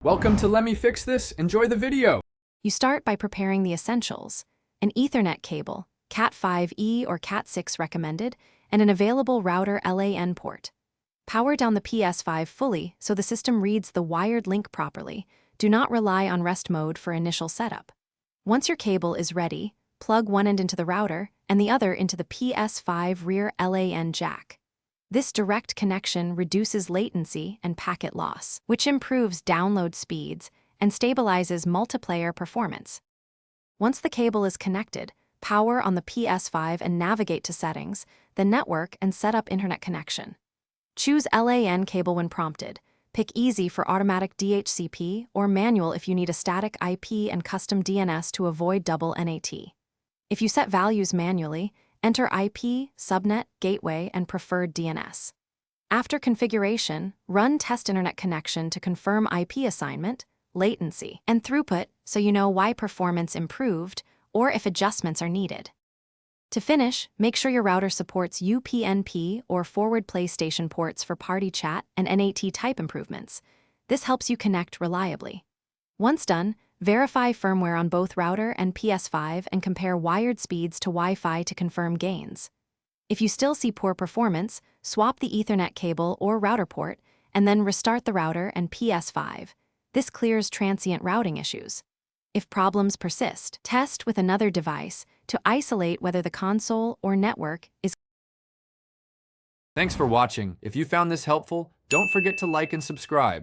Welcome to Let Me Fix This. Enjoy the video. You start by preparing the essentials: an Ethernet cable, Cat5e or Cat6 recommended, and an available router LAN port. Power down the PS5 fully so the system reads the wired link properly. Do not rely on rest mode for initial setup. Once your cable is ready, plug one end into the router and the other into the PS5 rear LAN jack. This direct connection reduces latency and packet loss, which improves download speeds and stabilizes multiplayer performance. Once the cable is connected, power on the PS5 and navigate to Settings, then Network, and set up Internet connection. Choose LAN cable when prompted. Pick Easy for automatic DHCP or Manual if you need a static IP and custom DNS to avoid double NAT. If you set values manually, enter IP, subnet, gateway, and preferred DNS. After configuration, run test internet connection to confirm IP assignment, latency, and throughput so you know why performance improved or if adjustments are needed. To finish, make sure your router supports UPnP or forward PlayStation ports for party chat and NAT type improvements. This helps you connect reliably. Once done, verify firmware on both router and PS5 and compare wired speeds to Wi-Fi to confirm gains. If you still see poor performance, swap the Ethernet cable or router port and then restart the router and PS5. This clears transient routing issues. If problems persist, test with another device to isolate whether the console or network is. Thanks for watching. If you found this helpful, don't forget to like and subscribe.